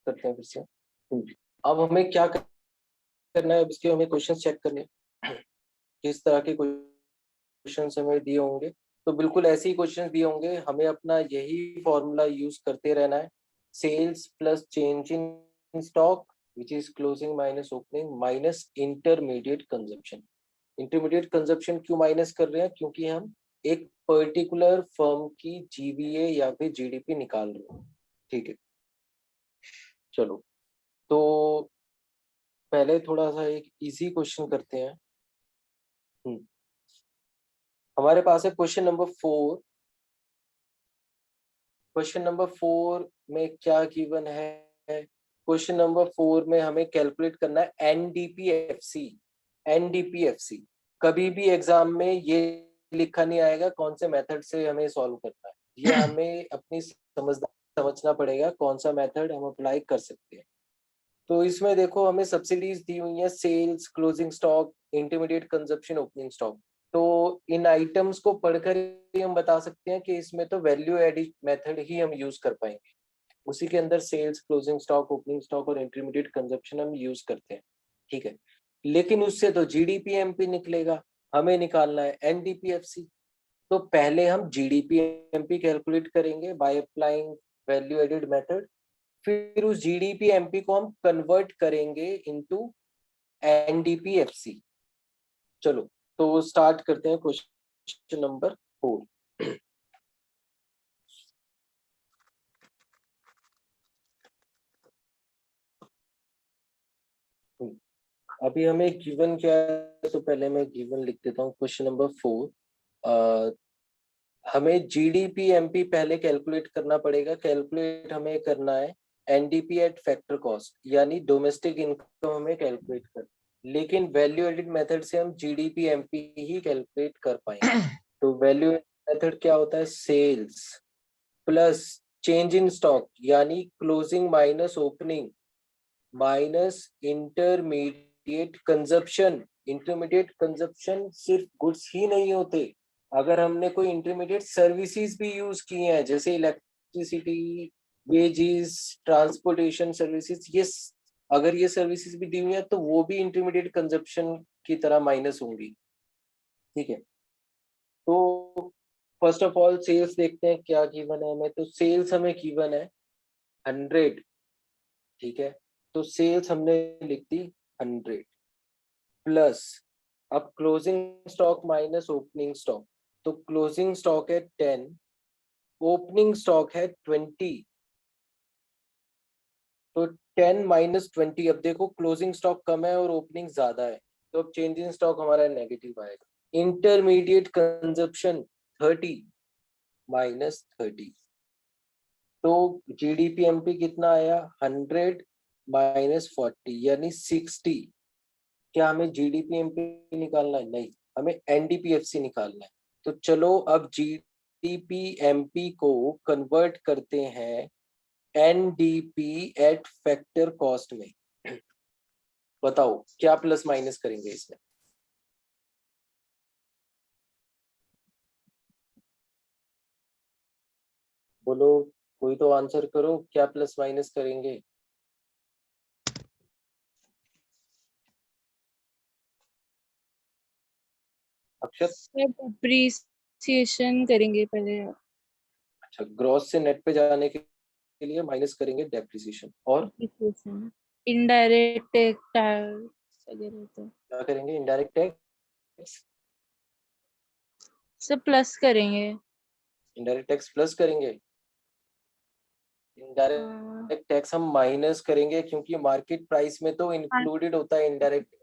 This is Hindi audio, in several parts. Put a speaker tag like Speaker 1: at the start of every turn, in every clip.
Speaker 1: करते हैं फिर से। अब हमें क्या करना है, अब इसके हमें क्वेश्चन चेक करने हैं। किस तरह के क्वेश्चन हमें दिए होंगे, तो बिल्कुल ऐसे ही क्वेश्चन दिए होंगे, हमें अपना यही फॉर्मूला यूज करते रहना है। Sales plus change in stock which is closing minus opening minus intermediate consumption. Intermediate consumption क्यों माइनस कर रहे हैं, क्योंकि हम एक पर्टिकुलर फर्म की जीवीए या फिर जीडीपी निकाल रहे हैं। ठीक है, चलो तो पहले थोड़ा सा एक इजी क्वेश्चन करते हैं। हमारे पास है क्वेश्चन नंबर 4। क्वेश्चन नंबर 4 में क्या गिवन है? क्वेश्चन नंबर 4 में हमें कैलकुलेट करना है एनडीपीएफसी। एनडीपीएफसी कभी भी एग्जाम में ये लिखा नहीं आएगा कौन से मेथड से हमें सॉल्व करना है, ये हमें अपनी समझना पड़ेगा कौन सा मेथड हम अप्लाई कर सकते हैं। तो इसमें देखो हमें सब्सिडीज दी हुई है, sales, closing stock, intermediate consumption, opening stock. तो इन आइटम्स को पढ़कर ही हम बता सकते हैं कि इसमें तो वैल्यू एडिट मेथड ही हम यूज कर पाएंगे। उसी के अंदर sales, closing stock, opening stock और इंटरमीडिएट कंजप्शन हम यूज करते हैं। ठीक है, लेकिन उससे तो जीडीपी एमपी निकलेगा, हमें निकालना है एनडीपीएफसी। तो पहले हम जीडीपी एमपी कैलकुलेट करेंगे by applying value added method, फिर उस जीडीपी एमपी को हम कन्वर्ट करेंगे इनटू एनडीपीएफसी। चलो तो स्टार्ट करते हैं क्वेश्चन नंबर 4। अभी हमें गिवन क्या है, तो पहले मैं गिवन लिख देता हूँ। क्वेश्चन नंबर 4, हमें जीडीपी एमपी पहले कैलकुलेट करना पड़ेगा। कैलकुलेट हमें करना है एनडीपी एट फैक्टर कॉस्ट, यानी डोमेस्टिक इनकम हमें कैलकुलेट कर, लेकिन वैल्यू एडिड मेथड से हम जीडीपी एमपी ही कैलकुलेट कर पाएंगे। तो वैल्यू एडिड मेथड क्या होता है? Sales plus change in stock यानी closing minus opening minus intermediate consumption. Intermediate consumption सिर्फ गुड्स ही नहीं होते, अगर हमने कोई इंटरमीडिएट सर्विसेज भी यूज की हैं जैसे इलेक्ट्रिसिटी, वेजेस, ट्रांसपोर्टेशन सर्विसेज, ये अगर ये सर्विसेज भी दी हुई है तो वो भी इंटरमीडिएट कंजप्शन की तरह माइनस होंगी। ठीक है, तो फर्स्ट ऑफ ऑल सेल्स देखते हैं क्या गिवन है हमें। तो सेल्स हमें गिवन है 100। ठीक है, तो सेल्स हमने लिख दी 100 प्लस, अब closing stock minus opening stock, तो क्लोजिंग स्टॉक है 10, ओपनिंग स्टॉक है 20। तो 10 माइनस 20, अब देखो क्लोजिंग स्टॉक कम है और ओपनिंग ज्यादा है, तो अब चेंज इन स्टॉक हमारा नेगेटिव आएगा। इंटरमीडिएट कंजप्शन 30 माइनस 30, तो जीडीपी एमपी कितना आया? 100 माइनस 40 यानी 60। क्या हमें जीडीपी एमपी निकालना है? नहीं, हमें एनडीपीएफसी निकालना है। तो चलो अब जीडीपी एमपी को कन्वर्ट करते हैं एनडीपी एट फैक्टर कॉस्ट में। बताओ क्या प्लस माइनस करेंगे इसमें? बोलो, कोई तो आंसर करो, क्या प्लस माइनस करेंगे? अक्षर?
Speaker 2: डेप्रिसिएशन करेंगे पहले।
Speaker 1: अच्छा, ग्रॉस से नेट पे जाने के लिए माइनस करेंगे डेप्रिसिएशन, और
Speaker 2: इनडायरेक्ट टैक्स वगैरह तो
Speaker 1: क्या करेंगे? Indirect tax.
Speaker 2: सब प्लस करेंगे।
Speaker 1: इनडायरेक्ट टैक्स प्लस करेंगे। इनडायरेक्ट टैक्स हम माइनस करेंगे, क्योंकि मार्केट प्राइस में तो इंक्लूडेड होता है इनडायरेक्ट।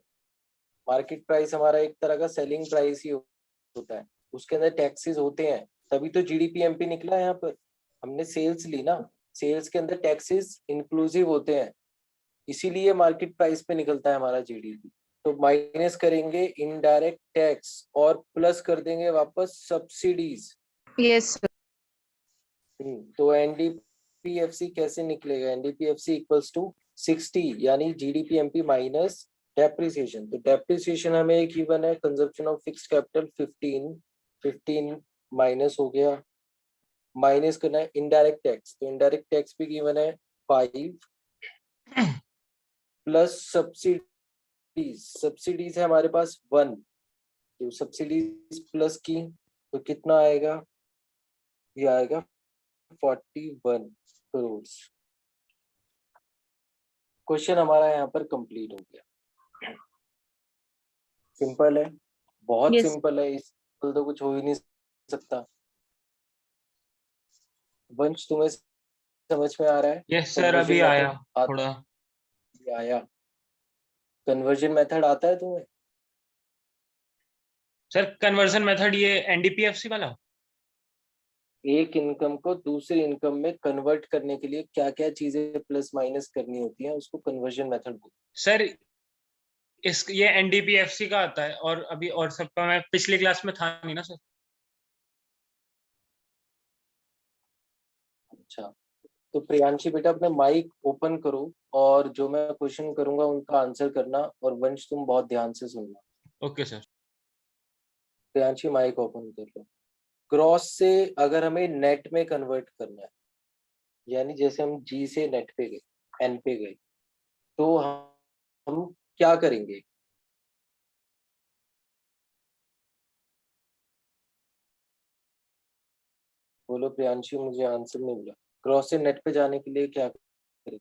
Speaker 1: मार्केट प्राइस हमारा एक तरह का सेलिंग प्राइस ही होता है, उसके अंदर टैक्सेस होते हैं, तभी तो जीडीपी एमपी निकला है यहाँ पर। हमने सेल्स ली ना, सेल्स के अंदर टैक्सेस इंक्लूसिव होते हैं, इसीलिए मार्केट प्राइस पे निकलता है हमारा जीडीपी। तो माइनस करेंगे इनडायरेक्ट टैक्स और प्लस कर देंगे वापस सब्सिडीज।
Speaker 2: यस।
Speaker 1: तो एनडीपीएफसी कैसे निकलेगा? एनडीपीएफसी इक्वल्स टू 60 यानी जीडीपी एमपी माइनस डेप्रिसिएशन। तो डेप्रिसिएशन हमें एक गिवन है, consumption of fixed capital 15 minus हो गया। माइनस करना है इनडायरेक्ट टैक्स, तो इनडायरेक्ट टैक्स भी गिवन है 5। प्लस सब्सिडीज है हमारे पास 1, तो सब्सिडीज प्लस की तो कितना आएगा, ये आएगा 41 करोड़। क्वेश्चन हमारा यहाँ पर कंप्लीट हो गया। सिंपल है, बहुत
Speaker 2: यस
Speaker 1: सिंपल है, इस तो कुछ हो ही नहीं सकता। वंश तुम्हें समझ में आ रहा है?
Speaker 3: यस सर,
Speaker 1: कन्वर्जन
Speaker 3: अभी आया
Speaker 1: मेथड
Speaker 3: थोड़ा।
Speaker 1: आया? कन्वर्जन मेथड आता है तुम्हें?
Speaker 3: सर कन्वर्जन मेथड ये एनडीपीएफसी वाला?
Speaker 1: एक इनकम को दूसरी इनकम में कन्वर्ट करने के लिए क्या क्या चीजें प्लस माइनस करनी होती हैं, उसको कन्वर्जन मेथड बोलते हैं।
Speaker 3: सर इस ये एनडीपीएफसी का आता है, और अभी और सबका मैं पिछली क्लास में था नहीं ना सर।
Speaker 1: अच्छा, तो प्रियांशी बेटा अपने माइक ओपन करो और जो मैं क्वेश्चन करूंगा उनका आंसर करना, और वंश तुम बहुत ध्यान से सुनना।
Speaker 3: Okay sir.
Speaker 1: Priyanshi mic open कर लो। ग्रॉस से अगर हमें नेट में कन्वर्ट करना है, यानी जैसे हम जी से नेट पे गए, एन पे गए, तो हम क्या करेंगे? बोलो प्रियांशी, मुझे आंसर नहीं मिला। ग्रॉस से नेट पे जाने के लिए क्या करेंगे?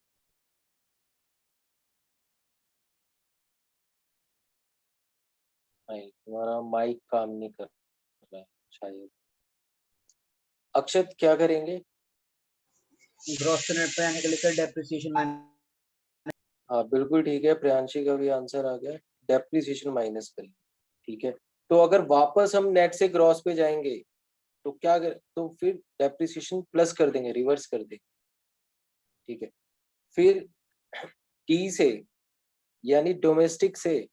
Speaker 1: नहीं, तुम्हारा माइक काम नहीं कर रहा है शायद। अक्षत क्या करेंगे?
Speaker 4: ग्रॉस से नेट पे आने के लिए सर डेप्रिसिएशन
Speaker 1: हाँ बिल्कुल ठीक है, प्रियांशी का भी आंसर आ गया, डेप्रिसिएशन माइनस करें। ठीक है, तो अगर वापस हम नेट से ग्रॉस पे जाएंगे तो क्या कर, तो फिर डेप्रिसिएशन प्लस कर देंगे, रिवर्स कर देंगे। ठीक है, फिर टी से यानी डोमेस्टिक से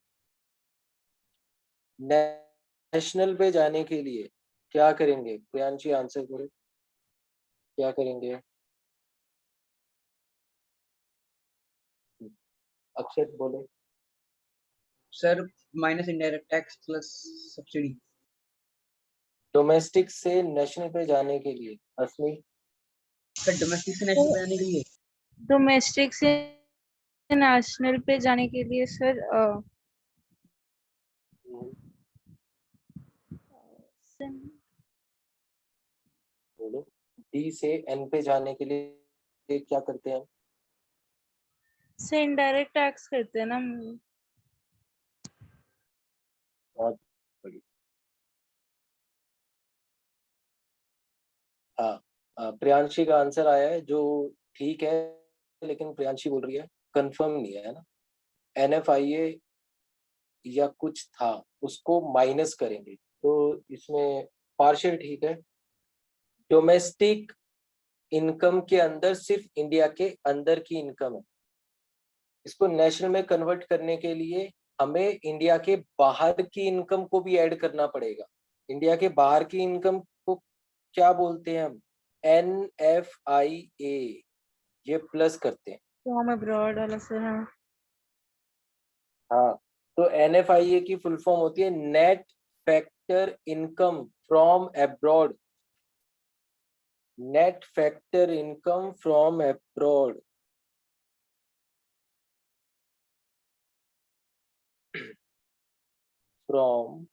Speaker 1: नेशनल पे जाने के लिए क्या करेंगे? प्रियांशी आंसर करो, क्या करेंगे? अक्षत बोले।
Speaker 4: Sir minus indirect tax plus subsidy.
Speaker 1: Domestic से नेशनल पे जाने के लिए असमी।
Speaker 4: सर डोमेस्टिक से नेशनल पे आने के लिए
Speaker 2: डोमेस्टिक से नेशनल पे जाने के लिए सर
Speaker 1: बोलो, डी से एन पे जाने के लिए क्या करते हैं?
Speaker 2: से इनडायरेक्ट टैक्स करते हैं ना।
Speaker 1: बहुत बड़ी। हाँ, प्रियांशी का आंसर आया है जो ठीक है, लेकिन प्रियांशी बोल रही है कंफर्म नहीं है ना। NFIA या कुछ था, उसको माइनस करेंगे, तो इसमें पार्शियल ठीक है। डोमेस्टिक इनकम के अंदर सिर्फ इंडिया के अंदर की इनकम है, इसको नेशनल में कन्वर्ट करने के लिए हमें इंडिया के बाहर की इनकम को भी ऐड करना पड़ेगा। इंडिया के बाहर की इनकम को क्या बोलते हैं हम? NFIA, ये प्लस करते हैं।
Speaker 2: फ्रॉम अब्रॉड वाला सर। हाँ
Speaker 1: हाँ, तो NFIA की फुल फॉर्म होती है net factor income from abroad. Net factor income from abroad. From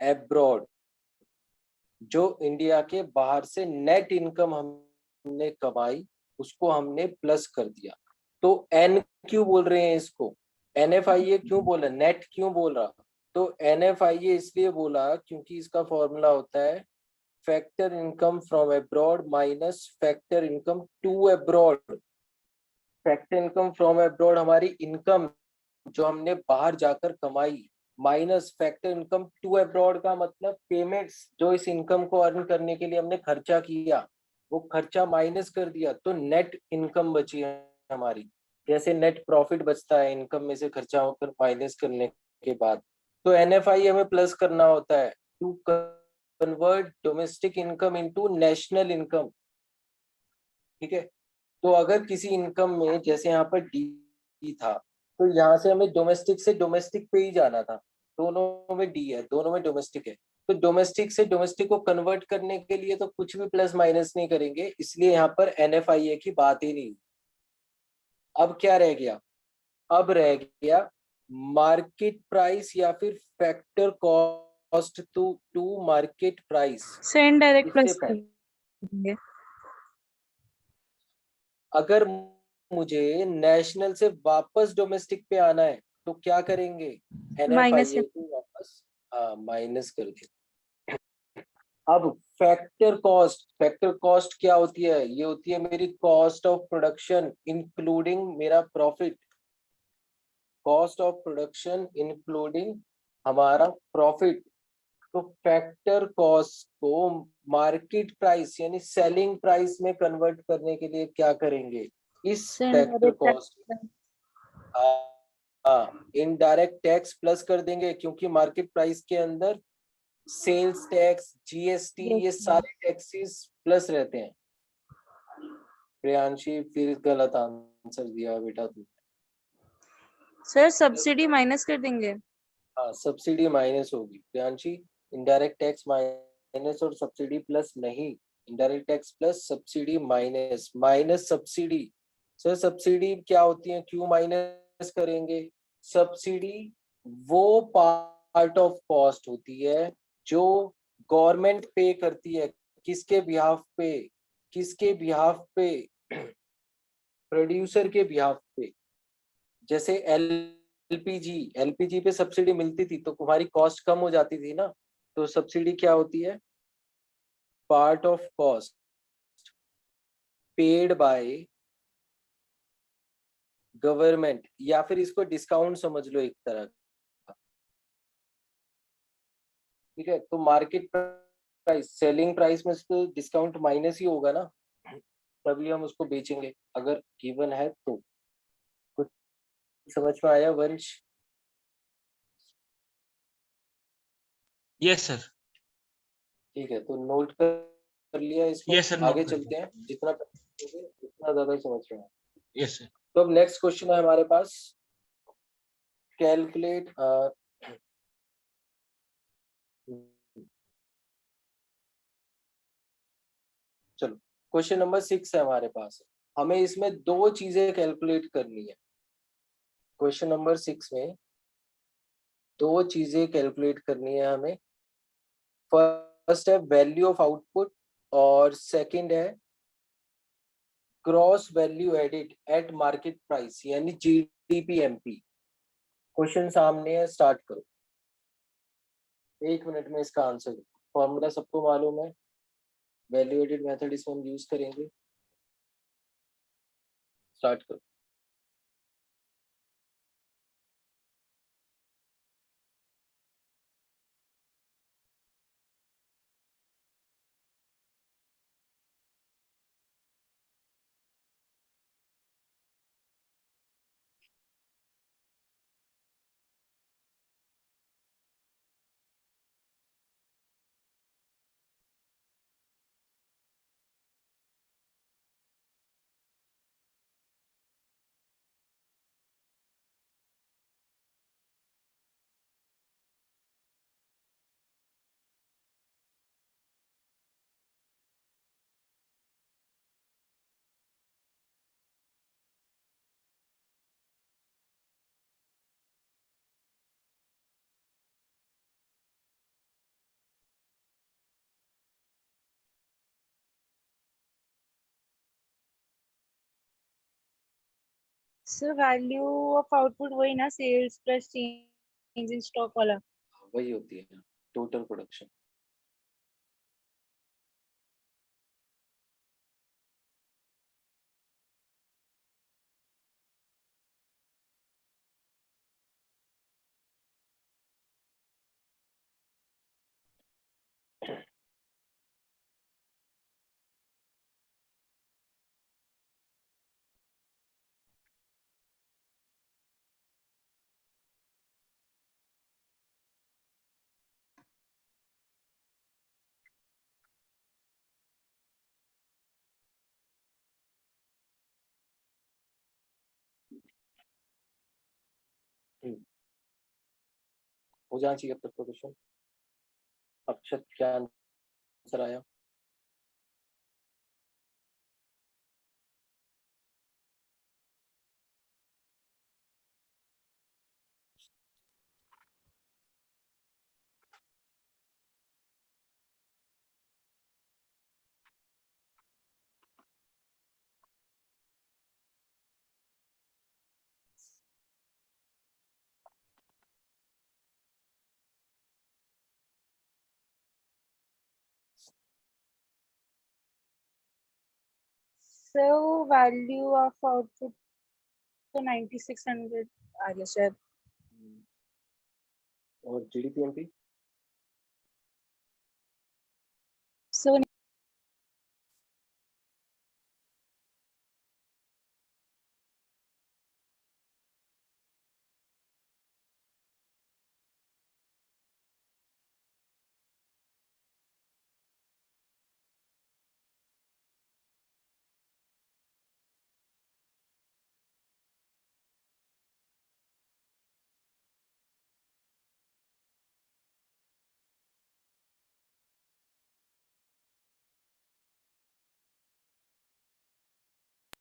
Speaker 1: abroad, जो इंडिया के बाहर से नेट इनकम हमने कमाई, उसको हमने प्लस कर दिया। तो एन क्यों बोल रहे हैं इसको? NFIA क्यों बोला, नेट क्यों बोल रहा? तो NFIA इसलिए बोला क्योंकि इसका फॉर्मूला होता है factor income from abroad minus factor income to abroad. Factor income from abroad हमारी इनकम जो हमने बाहर जाकर कमाई, minus factor income to abroad का मतलब पेमेंट्स जो इस इनकम को अर्न करने के लिए हमने खर्चा किया, वो खर्चा माइनस कर दिया, तो नेट इनकम बची है हमारी। जैसे नेट प्रॉफिट बचता है इनकम में से खर्चा होकर माइनस करने के बाद, तो NFI हमें प्लस करना होता है to convert domestic income into national income. ठीक है, तो अगर किसी इनकम में जैसे यहाँ पर डी था, तो यहाँ से हमें डोमेस्टिक से डोमेस्टिक पे ही जाना था। दोनों में डी है, दोनों में डोमेस्टिक है, तो डोमेस्टिक से डोमेस्टिक को कन्वर्ट करने के लिए तो कुछ भी प्लस माइनस नहीं करेंगे, इसलिए यहाँ पर NFIA की बात ही नहीं। अब क्या रह गया? अब रह गया मार्केट प्राइस या फिर factor cost to market price.
Speaker 2: Sir indirect
Speaker 1: इससे
Speaker 2: प्लस
Speaker 1: पहले
Speaker 2: करेंगे।
Speaker 1: अगर मुझे नेशनल से वापस डोमेस्टिक पे आना है तो क्या करेंगे?
Speaker 2: माइनस
Speaker 1: NFIA को वापस माइनस कर दिया। अब फैक्टर कॉस्ट क्या होती है? ये होती है मेरी कॉस्ट ऑफ प्रोडक्शन इंक्लूडिंग मेरा profit. Cost of production including हमारा प्रॉफिट। तो फैक्टर कॉस्ट को मार्केट प्राइस यानी सेलिंग प्राइस में कन्वर्ट करने के लिए क्या करेंगे? इस
Speaker 2: sir
Speaker 1: factor
Speaker 2: indirect
Speaker 1: cost indirect tax plus कर देंगे, क्योंकि मार्केट प्राइस के अंदर सेल्स टैक्स, GST, ये सारे टैक्सेस प्लस रहते हैं। प्रियांशी फिर गलत आंसर दिया बेटा तू।
Speaker 2: सर सब्सिडी माइनस कर देंगे।
Speaker 1: हाँ, सब्सिडी माइनस होगी प्रियांशी। इनडायरेक्ट टैक्स माइनस और सब्सिडी प्लस नहीं। Indirect tax plus subsidy minus, minus subsidy. Sir subsidy क्या होती है, क्यों माइनस करेंगे? सब्सिडी वो पार्ट ऑफ कॉस्ट होती है जो गवर्नमेंट पे करती है। किसके बिहाफ पे? किसके बिहाफ पे? प्रोड्यूसर के बिहाफ पे। जैसे एलपीजी पे सब्सिडी मिलती थी तो तुम्हारी कॉस्ट कम हो जाती थी ना। तो सब्सिडी क्या होती है? Part of cost paid by government, या फिर इसको डिस्काउंट समझ लो एक तरह का। ठीक है, तो मार्केट प्राइस सेलिंग प्राइस में से डिस्काउंट माइनस ही होगा ना, तभी हम उसको बेचेंगे अगर गिवन है तो। कुछ समझ में आया वंश?
Speaker 3: Yes sir.
Speaker 1: ठीक है, तो नोट कर लिया इसको।
Speaker 3: यस सर, नोट
Speaker 1: आगे
Speaker 3: कर
Speaker 1: चलते हैं, जितना उतना ज्यादा ही समझ में आया।
Speaker 3: Yes sir.
Speaker 1: तो अब नेक्स्ट क्वेश्चन है हमारे पास, कैलकुलेट चलो क्वेश्चन नंबर 6 है हमारे पास। हमें इसमें दो चीजें कैलकुलेट करनी है। क्वेश्चन नंबर 6 में दो चीजें कैलकुलेट करनी है हमें। फर्स्ट है वैल्यू ऑफ आउटपुट और सेकंड है gross value added eight market price यानी GDP-MP। क्वेश्चन सामने है, स्टार्ट करो। 1 मिनट में इसका आंसर। फॉर्मूला सबको मालूम है, वैल्यू एडिड मेथड इसमें हम यूज करेंगे। स्टार्ट करो।
Speaker 2: सर वैल्यू ऑफ आउटपुट वही ना, sales plus change in stock वाला।
Speaker 1: वही होती है टोटल प्रोडक्शन। हो जाना चाहिए अब तक का क्वेश्चन। अक्षत क्या आंसर आया?
Speaker 2: So value of output तो 9600 आ गया शायद.
Speaker 1: और GDP MP
Speaker 2: So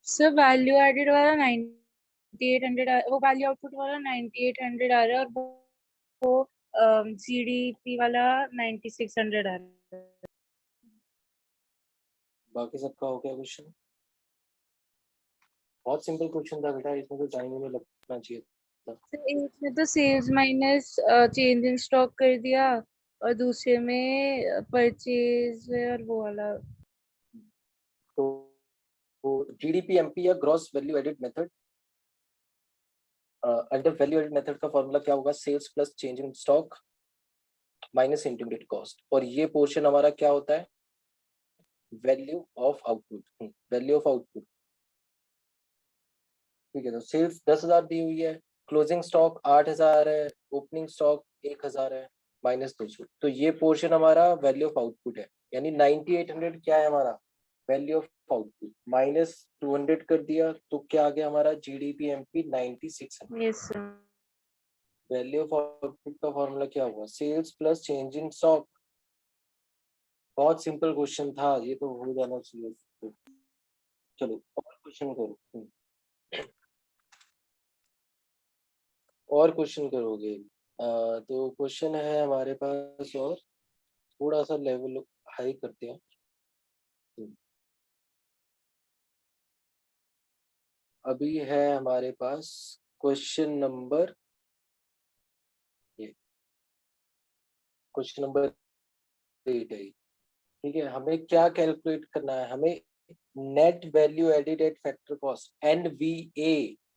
Speaker 2: sir value added वाला 9800 वो वैल्यू आउटपुट वाला 9800 आ रहा है और वो जीडीपी वाला 9600 आ रहा है.
Speaker 1: बाकी सबका हो गया क्वेश्चन. बहुत सिंपल क्वेश्चन था बेटा, इसमें तो टाइम ही नहीं लगना चाहिए था.
Speaker 2: सर एक में तो sales minus change in stock कर दिया और दूसरे में परचेज और वो वाला.
Speaker 1: तो जीडीपी एमपी या gross value added method, under value added method का फॉर्मूला क्या होगा? Sales plus change in stock minus integrated cost. और ये पोर्शन हमारा क्या होता है? Value of output. Value of output, ठीक है. तो सेल्स 10,000 दी हुई है, क्लोजिंग स्टॉक 8,000 है, ओपनिंग स्टॉक 1,000 है, माइनस 200. तो ये पोर्शन हमारा वैल्यू ऑफ आउटपुट है. यानी 9800 क्या है हमारा? Value of output. माइनस 200 कर दिया तो क्या आ गया हमारा? GDP MP 9600.
Speaker 2: Yes sir.
Speaker 1: Value of output का फॉर्मूला क्या हुआ? Sales plus change in stock. बहुत सिंपल क्वेश्चन था, ये तो हो जाना चाहिए. चलो और क्वेश्चन करो. और क्वेश्चन करोगे? तो क्वेश्चन है हमारे पास, और थोड़ा सा लेवल हाई करते हैं. अभी है हमारे पास क्वेश्चन नंबर, क्वेश्चन नंबर 8 है. ठीक है, हमें क्या कैलकुलेट करना है? हमें net value added at factor cost NVA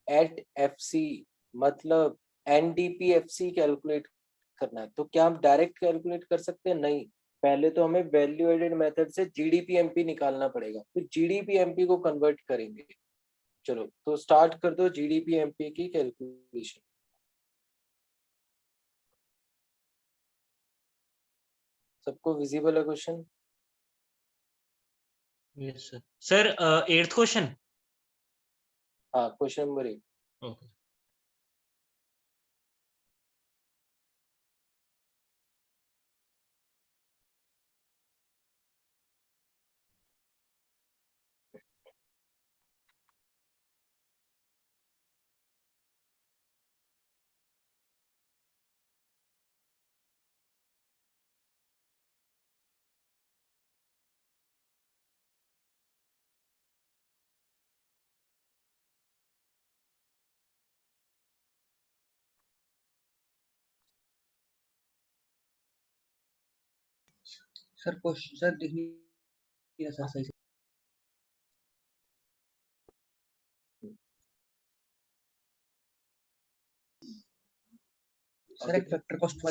Speaker 1: at FC, मतलब एनडीपीएफसी कैलकुलेट करना है. तो क्या हम डायरेक्ट कैलकुलेट कर सकते हैं? नहीं. पहले तो हमें वैल्यू एडेड मेथड से जीडीपीएमपी निकालना पड़ेगा, फिर जीडीपीएमपी को कन्वर्ट करेंगे. चलो तो स्टार्ट कर दो जीडीपीएमपी की कैलकुलेशन. सबको विजिबल है question?
Speaker 3: Yes sir. Sir 8th question.
Speaker 1: हाँ, question number 8.
Speaker 3: Okay.
Speaker 4: Sir question sir दिख नहीं रहा सर सही से. सर एक फैक्टर कॉस्ट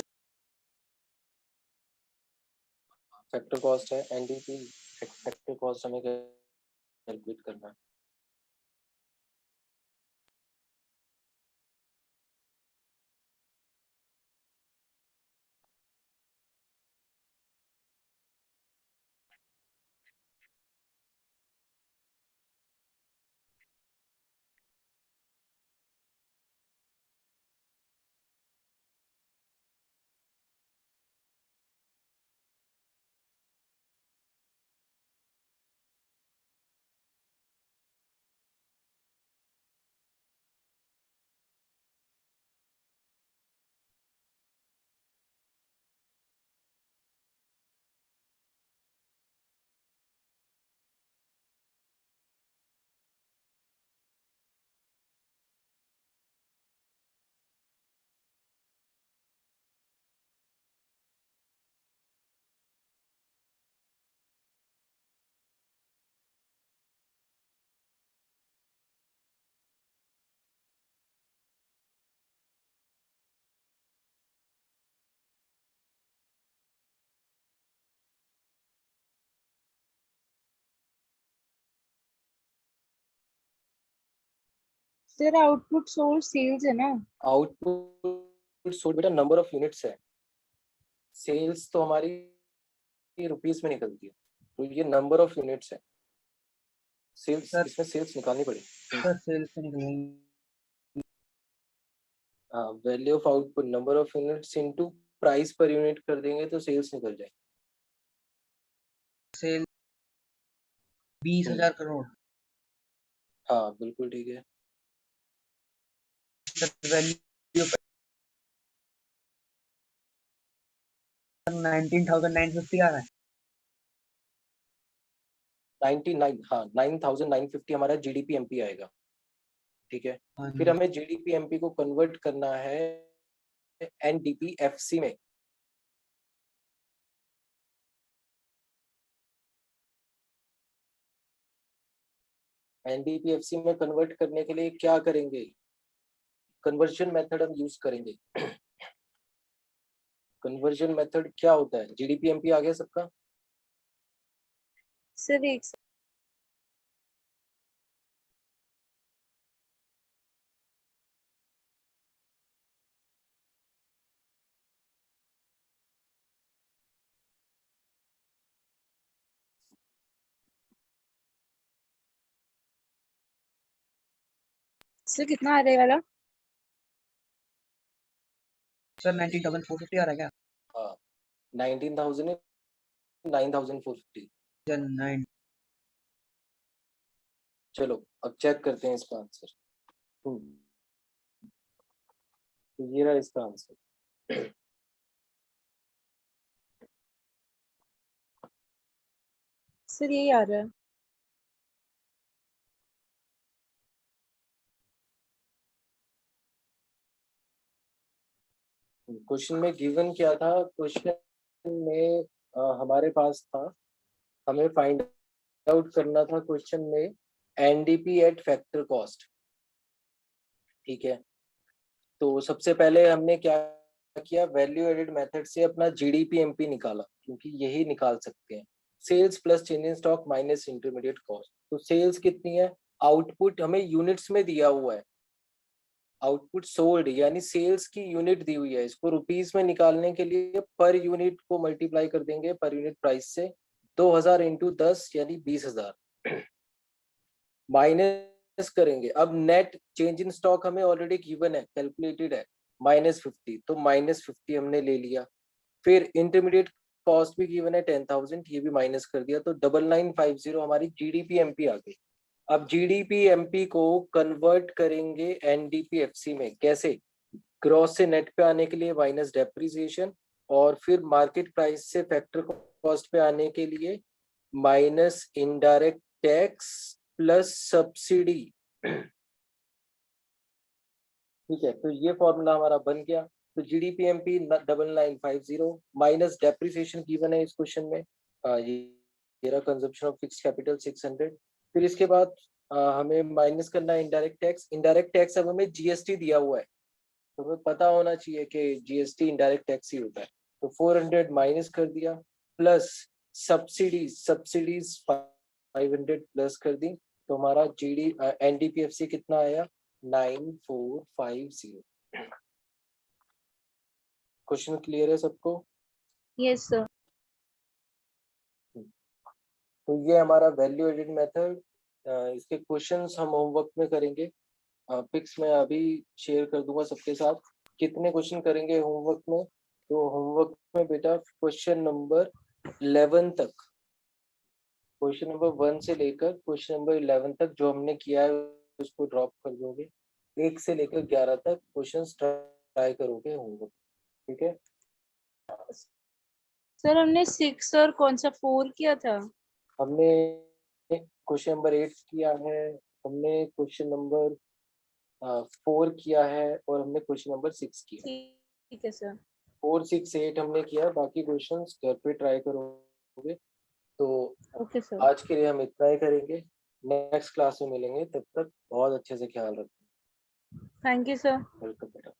Speaker 1: फैक्टर कॉस्ट है एनडीपी. फैक्टर कॉस्ट हमें कैलकुलेट करना है.
Speaker 2: सर आउटपुट सोर्स सेल्स है ना?
Speaker 1: आउटपुट सोल्ड बेटा नंबर ऑफ यूनिट्स है, सेल्स तो हमारी रुपीस में निकलती है, तो ये नंबर ऑफ यूनिट्स है। सेल्स
Speaker 4: सर
Speaker 1: इसमें सेल्स निकालनी पड़ेगी।
Speaker 4: सर सेल्स से निकलेगी।
Speaker 1: हाँ, value of output number of units into price per unit कर देंगे तो सेल्स निकल जाएगी।
Speaker 4: सेल 20,000 करोड़।
Speaker 1: हाँ बिल्कुल ठीक है।
Speaker 4: सर वैल्यू 19,950 आ रहा है।
Speaker 1: 99, हाँ 9,950 हमारा जीडीपी एमपी आएगा, ठीक है।
Speaker 4: हाँ
Speaker 1: फिर
Speaker 4: जी।
Speaker 1: हमें जीडीपी एमपी को कन्वर्ट करना है एनडीपी-एफसी में। एनडीपी-एफसी में कन्वर्ट करने के लिए क्या करेंगे, कन्वर्जन मेथड हम यूज करेंगे। कन्वर्जन मेथड क्या होता है, जीडीपी एमपी आ गया सबका?
Speaker 2: सर एक सर कितना आ रहा है वाला?
Speaker 4: सर 19,450 आ रहा है क्या?
Speaker 1: हाँ 19,000 9,450।
Speaker 4: या 9।
Speaker 1: चलो अब चेक करते हैं इसका आंसर। तो ये रहा इसका आंसर।
Speaker 2: सर यही आ रहा है।
Speaker 1: क्वेश्चन में गिवन क्या था, क्वेश्चन में हमारे पास था, हमें फाइंड आउट करना था क्वेश्चन में एनडीपी एट फैक्टर कॉस्ट, ठीक है। तो सबसे पहले हमने क्या किया, वैल्यू एडेड मेथड से अपना जीडीपी एमपी निकाला, क्योंकि यही निकाल सकते हैं। Sales plus change in stock minus intermediate cost. तो सेल्स कितनी है, आउटपुट हमें यूनिट्स में दिया हुआ है, आउटपुट सोल्ड यानी सेल्स की यूनिट दी हुई है, इसको रुपीस में निकालने के लिए पर यूनिट को मल्टीप्लाई कर देंगे पर यूनिट प्राइस से, 2000 इंटू 10 यानी 20,000 माइनस करेंगे। अब नेट चेंज इन स्टॉक हमें ऑलरेडी गिवन है, कैलकुलेटेड है -50, तो -50 हमने ले लिया। फिर इंटरमीडिएट कॉस्ट भी गिवन है 10,000, ये भी माइनस कर दिया, तो 9950 हमारी जीडीपी एमपी आ गई। अब जीडीपी एमपी को कन्वर्ट करेंगे एनडीपी-एफसी में, कैसे, ग्रॉस से नेट पे आने के लिए माइनस डेप्रिसिएशन, और फिर मार्केट प्राइस से फैक्टर कॉस्ट पे आने के लिए minus indirect tax plus subsidy. ठीक है, तो ये फॉर्मूला हमारा बन गया। तो GDP MP 9950 minus depreciation given है इस क्वेश्चन में, ये रहा कंजम्पशन ऑफ फिक्स्ड कैपिटल 600। फिर इसके बाद हमें माइनस करना है इनडायरेक्ट टैक्स। इनडायरेक्ट टैक्स अब हमें जीएसटी दिया हुआ है, तो हमें पता होना चाहिए कि जीएसटी इनडायरेक्ट टैक्स ही होता है, तो 400 माइनस कर दिया, प्लस सब्सिडीज 500 प्लस कर दी, तो हमारा जीडी एनडीपीएफसी कितना आया, 9450। क्वेश्चन क्लियर है सबको?
Speaker 2: Yes sir.
Speaker 1: तो ये हमारा वैल्यू एडेड मेथड, इसके क्वेश्चंस हम होमवर्क में करेंगे, पिक्स में अभी शेयर कर दूंगा सबके साथ। कितने क्वेश्चन करेंगे होमवर्क में, तो होमवर्क में बेटा क्वेश्चन नंबर 11 तक, क्वेश्चन नंबर 1 से लेकर क्वेश्चन नंबर 11 तक जो हमने किया है उसको ड्रॉप कर दोगे, 1 से लेकर 11 तक क्वेश्चंस ट्राई करोगे होमवर्क, ठीक है।
Speaker 2: सर हमने 6 और कौन सा 4 किया था?
Speaker 1: हमने क्वेश्चन नंबर 8 किया है, हमने क्वेश्चन नंबर 4 किया है, और हमने क्वेश्चन नंबर 6 किया।
Speaker 2: ठीक है सर।
Speaker 1: 4, 6, 8 हमने किया, बाकी क्वेश्चंस घर पे ट्राई करोगे। तो
Speaker 2: ओके सर।
Speaker 1: आज के लिए हम इतना ही करेंगे, नेक्स्ट क्लास में मिलेंगे, तब तक बहुत अच्छे से ख्याल रखना।
Speaker 2: Thank you sir.
Speaker 1: वेलकम बेटा।